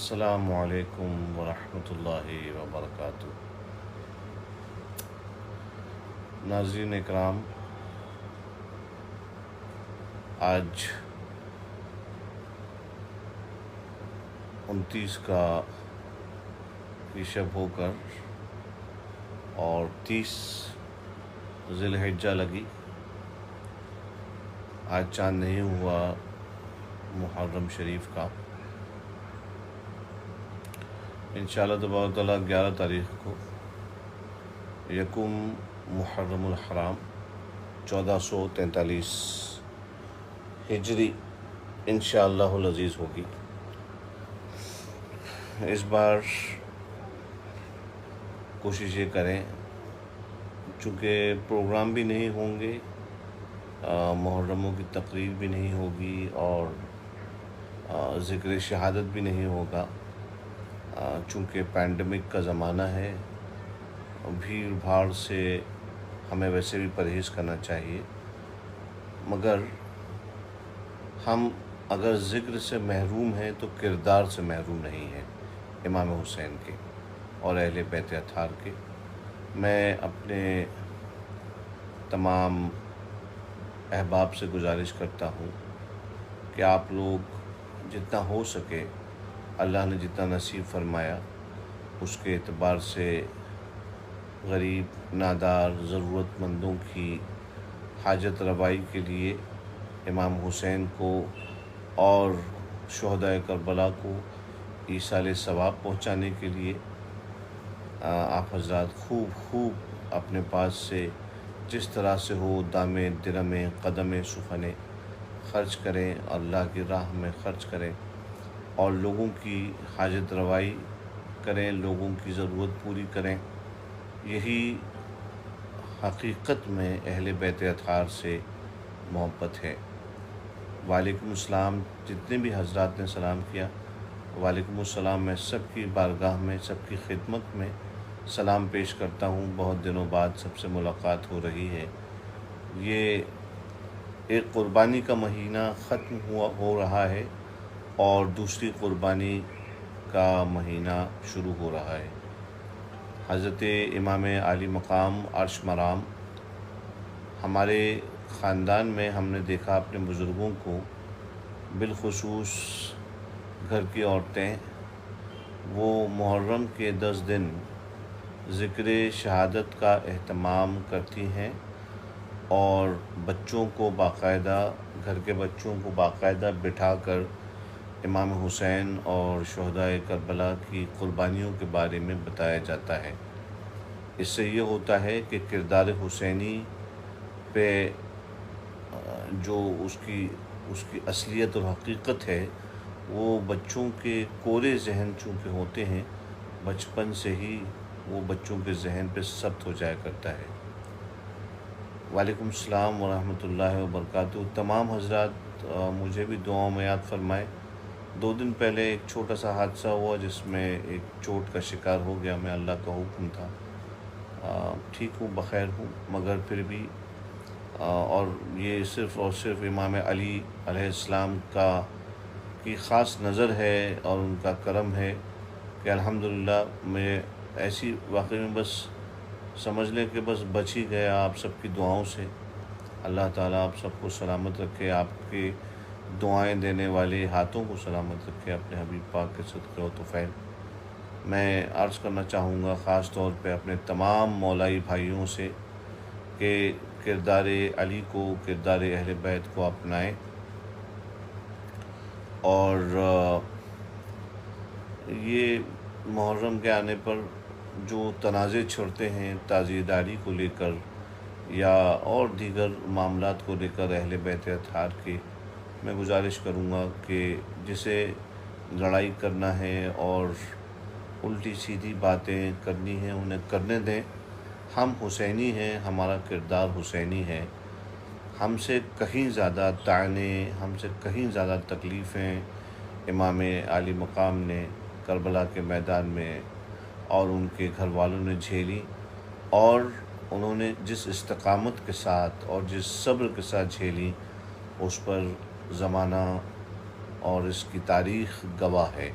السلام علیکم ورحمۃ اللہ وبرکاتہ۔ ناظرین اکرام، آج 29 کی شب ہو کر اور 30 ذی الحجہ لگی۔ آج چاند نہیں ہوا محرم شریف کا۔ انشاءاللہ تبارک تعالیٰ 11 تاریخ کو یکم محرم الحرام 1443 ہجری انشاءاللہ العزیز ہوگی۔ اس بار کوشش یہ کریں، چونکہ پروگرام بھی نہیں ہوں گے، محرموں کی تقریر بھی نہیں ہوگی اور ذکر شہادت بھی نہیں ہوگا، چونکہ پینڈیمک کا زمانہ ہے۔ بھیڑ بھاڑ سے ہمیں ویسے بھی پرہیز کرنا چاہیے، مگر ہم اگر ذکر سے محروم ہیں تو کردار سے محروم نہیں ہیں امام حسین کے اور اہل بیت اطہار کے۔ میں اپنے تمام احباب سے گزارش کرتا ہوں کہ آپ لوگ جتنا ہو سکے، اللہ نے جتنا نصیب فرمایا، اس کے اعتبار سے غریب، نادار، ضرورت مندوں کی حاجت روائی کے لیے امام حسین کو اور شہدائے کربلا کو ایصال ثواب پہنچانے کے لیے آپ حضرات خوب اپنے پاس سے جس طرح سے ہو دامِ درم قدم سخن خرچ کریں، اللہ کی راہ میں خرچ کریں اور لوگوں کی حاجت روائی کریں، لوگوں کی ضرورت پوری کریں۔ یہی حقیقت میں اہل بیت اطہار سے محبت ہے۔ وعلیکم السلام، جتنے بھی حضرات نے سلام کیا، وعلیکم السلام۔ میں سب کی بارگاہ میں، سب کی خدمت میں سلام پیش کرتا ہوں۔ بہت دنوں بعد سب سے ملاقات ہو رہی ہے۔ یہ ایک قربانی کا مہینہ ختم ہو رہا ہے اور دوسری قربانی کا مہینہ شروع ہو رہا ہے۔ حضرت امام عالی مقام عرش مرام، ہمارے خاندان میں ہم نے دیکھا اپنے بزرگوں کو، بالخصوص گھر کی عورتیں، وہ محرم کے 10 دن ذکر شہادت کا اہتمام کرتی ہیں اور بچوں کو باقاعدہ، گھر کے بچوں کو باقاعدہ بٹھا کر امام حسین اور شہدائے کربلا کی قربانیوں کے بارے میں بتایا جاتا ہے۔ اس سے یہ ہوتا ہے کہ کردار حسینی پہ جو اس کی اصلیت اور حقیقت ہے، وہ بچوں کے کورے ذہن چونکہ ہوتے ہیں، بچپن سے ہی وہ بچوں کے ذہن پہ ثبت ہو جایا کرتا ہے۔ وعلیکم السلام ورحمۃ اللہ وبرکاتہ۔ تمام حضرات مجھے بھی دعاؤں میں یاد فرمائے۔ 2 دن پہلے ایک چھوٹا سا حادثہ ہوا جس میں ایک چوٹ کا شکار ہو گیا۔ میں اللہ کا حکم تھا، ٹھیک ہوں، بخیر ہوں، مگر پھر بھی اور یہ صرف اور صرف امام علی علیہ السلام کی خاص نظر ہے اور ان کا کرم ہے کہ الحمدللہ میں ایسی واقعی میں بس سمجھ لیں کہ بس بچ ہی گیا آپ سب کی دعاؤں سے۔ اللہ تعالیٰ آپ سب کو سلامت رکھے، آپ کے دعائیں دینے والے ہاتھوں کو سلامت رکھے اپنے حبیب پاک کے صدقے و طفیل۔ میں عرض کرنا چاہوں گا خاص طور پہ اپنے تمام مولائی بھائیوں سے کہ کردار علی کو، کردار اہل بیت کو اپنائیں اور یہ محرم کے آنے پر جو تنازع چھڑتے ہیں تعزیہ داری کو لے کر یا اور دیگر معاملات کو لے کر اہل بیت اطہار کے، میں گزارش کروں گا کہ جسے لڑائی کرنا ہے اور الٹی سیدھی باتیں کرنی ہیں انہیں کرنے دیں۔ ہم حسینی ہیں، ہمارا کردار حسینی ہے۔ ہم سے کہیں زیادہ طعنے، ہم سے کہیں زیادہ تکلیفیں امام عالی مقام نے کربلا کے میدان میں اور ان کے گھر والوں نے جھیلی، اور انہوں نے جس استقامت کے ساتھ اور جس صبر کے ساتھ جھیلی، اس پر زمانہ اور اس کی تاریخ گواہ ہے۔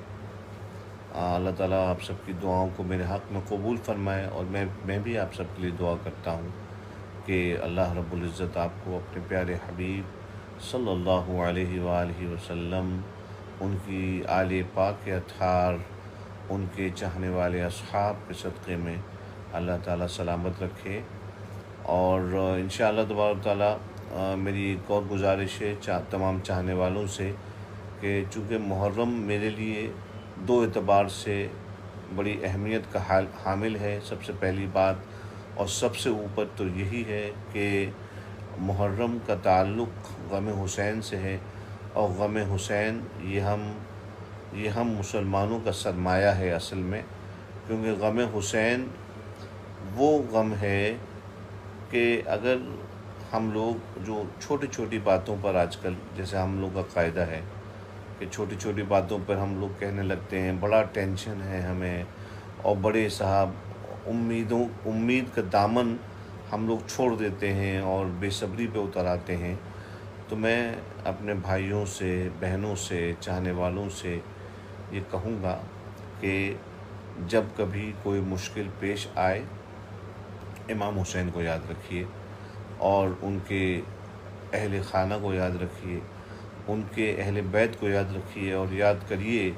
اللہ تعالیٰ آپ سب کی دعاؤں کو میرے حق میں قبول فرمائے، اور میں بھی آپ سب کے لیے دعا کرتا ہوں کہ اللہ رب العزت آپ کو اپنے پیارے حبیب صلی اللہ علیہ وآلہ وسلم، ان کی آل پاک کے اطہار، ان کے چاہنے والے اصحاب کے صدقے میں اللہ تعالیٰ سلامت رکھے۔ اور انشاءاللہ تبارک تعالیٰ میری ایک اور گزارش ہے تمام چاہنے والوں سے کہ چونکہ محرم میرے لیے دو اعتبار سے بڑی اہمیت کا حامل ہے۔ سب سے پہلی بات اور سب سے اوپر تو یہی ہے کہ محرم کا تعلق غم حسین سے ہے، اور غم حسین یہ ہم مسلمانوں کا سرمایہ ہے اصل میں، کیونکہ غم حسین وہ غم ہے کہ اگر ہم لوگ جو چھوٹی چھوٹی باتوں پر آج کل، جیسے ہم لوگ کا قاعدہ ہے کہ چھوٹی چھوٹی باتوں پر ہم لوگ کہنے لگتے ہیں بڑا ٹینشن ہے ہمیں، اور بڑے صاحب امید کا دامن ہم لوگ چھوڑ دیتے ہیں اور بے صبری پہ اتر آتے ہیں۔ تو میں اپنے بھائیوں سے، بہنوں سے، چاہنے والوں سے یہ کہوں گا کہ جب کبھی کوئی مشکل پیش آئے، امام حسین کو یاد رکھیے، اور ان کے اہل خانہ کو یاد رکھیے، ان کے اہل بیت کو یاد رکھیے، اور یاد کریے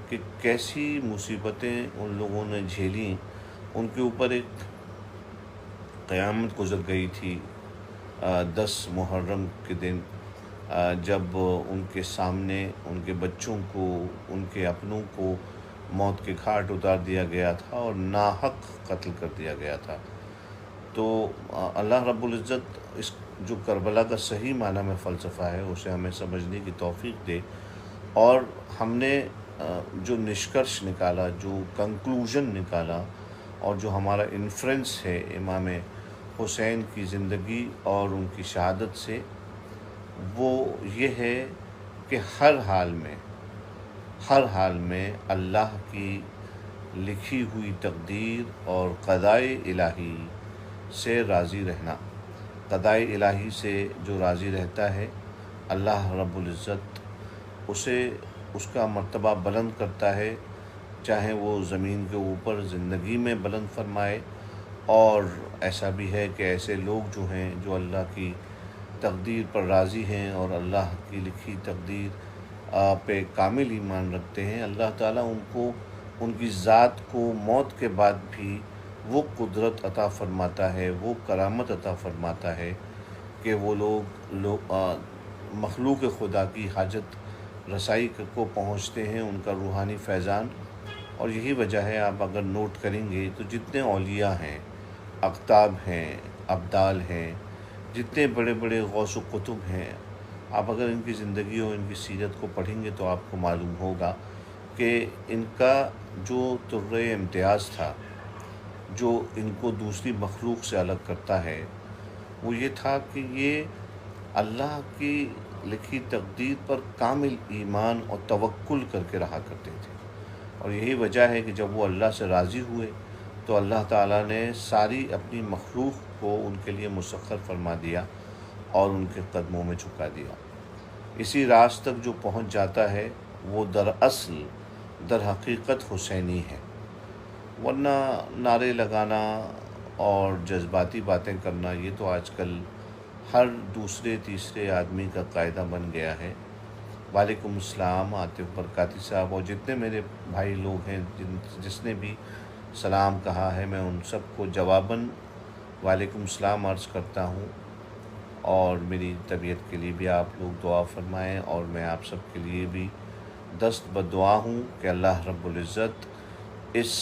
کہ کیسی مصیبتیں ان لوگوں نے جھیلیں۔ ان کے اوپر ایک قیامت گزر گئی تھی 10 محرم کے دن، جب ان کے سامنے ان کے بچوں کو، ان کے اپنوں کو موت کے گھاٹ اتار دیا گیا تھا اور ناحق قتل کر دیا گیا تھا۔ تو اللہ رب العزت اس جو کربلا کا صحیح معنی میں فلسفہ ہے اسے ہمیں سمجھنے کی توفیق دے، اور ہم نے جو نشکرش نکالا، جو کنکلوژن نکالا، اور جو ہمارا انفرنس ہے امام حسین کی زندگی اور ان کی شہادت سے، وہ یہ ہے کہ ہر حال میں اللہ کی لکھی ہوئی تقدیر اور قضائے الہی سے راضی رہنا۔ قضائے الہی سے جو راضی رہتا ہے، اللہ رب العزت اس کا مرتبہ بلند کرتا ہے، چاہے وہ زمین کے اوپر زندگی میں بلند فرمائے۔ اور ایسا بھی ہے کہ ایسے لوگ جو ہیں جو اللہ کی تقدیر پر راضی ہیں اور اللہ کی لکھی تقدیر پہ کامل ایمان رکھتے ہیں، اللہ تعالیٰ ان کو، ان کی ذات کو موت کے بعد بھی وہ قدرت عطا فرماتا ہے، وہ کرامت عطا فرماتا ہے کہ وہ لوگ مخلوق خدا کی حاجت رسائی کو پہنچتے ہیں، ان کا روحانی فیضان۔ اور یہی وجہ ہے، آپ اگر نوٹ کریں گے تو جتنے اولیاء ہیں، اقطاب ہیں، ابدال ہیں، جتنے بڑے بڑے غوث و قطب ہیں، آپ اگر ان کی زندگی اور ان کی سیرت کو پڑھیں گے تو آپ کو معلوم ہوگا کہ ان کا جو طرۂ امتیاز تھا، جو ان کو دوسری مخلوق سے الگ کرتا ہے، وہ یہ تھا کہ یہ اللہ کی لکھی تقدیر پر کامل ایمان اور توکل کر کے رہا کرتے تھے۔ اور یہی وجہ ہے کہ جب وہ اللہ سے راضی ہوئے تو اللہ تعالیٰ نے ساری اپنی مخلوق کو ان کے لیے مسخر فرما دیا اور ان کے قدموں میں جھکا دیا۔ اسی راز تک جو پہنچ جاتا ہے وہ در حقیقت حسینی ہے، ورنہ نعرے لگانا اور جذباتی باتیں کرنا یہ تو آج کل ہر دوسرے تیسرے آدمی کا قاعدہ بن گیا ہے۔ وعلیکم السلام عاطف برکاتی صاحب، اور جتنے میرے بھائی لوگ ہیں جس نے بھی سلام کہا ہے، میں ان سب کو جواباً وعلیکم السلام عرض کرتا ہوں، اور میری طبیعت کے لیے بھی آپ لوگ دعا فرمائیں، اور میں آپ سب کے لیے بھی دست بدعا ہوں کہ اللہ رب العزت اس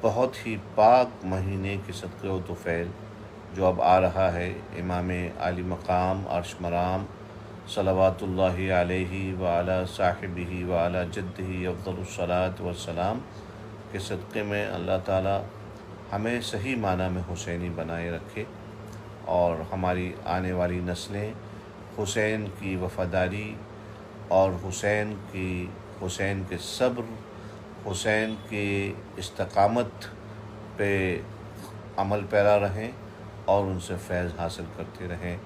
بہت ہی پاک مہینے کے صدقے و طفیل جو اب آ رہا ہے، امام عالی مقام عرش مرام صلوات اللہ علیہ وعلی صاحبہ وعلی جدہ افضل الصلاۃ والسلام کے صدقے میں اللہ تعالیٰ ہمیں صحیح معنی میں حسینی بنائے رکھے، اور ہماری آنے والی نسلیں حسین کی وفاداری اور حسین کے صبر، حسین کی استقامت پہ عمل پیرا رہیں اور ان سے فیض حاصل کرتے رہیں،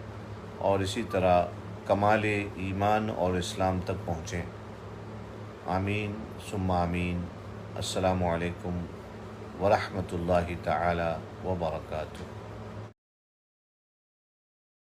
اور اسی طرح کمال ایمان اور اسلام تک پہنچیں۔ آمین ثم آمین۔ السلام علیکم ورحمۃ اللہ تعالی وبرکاتہ۔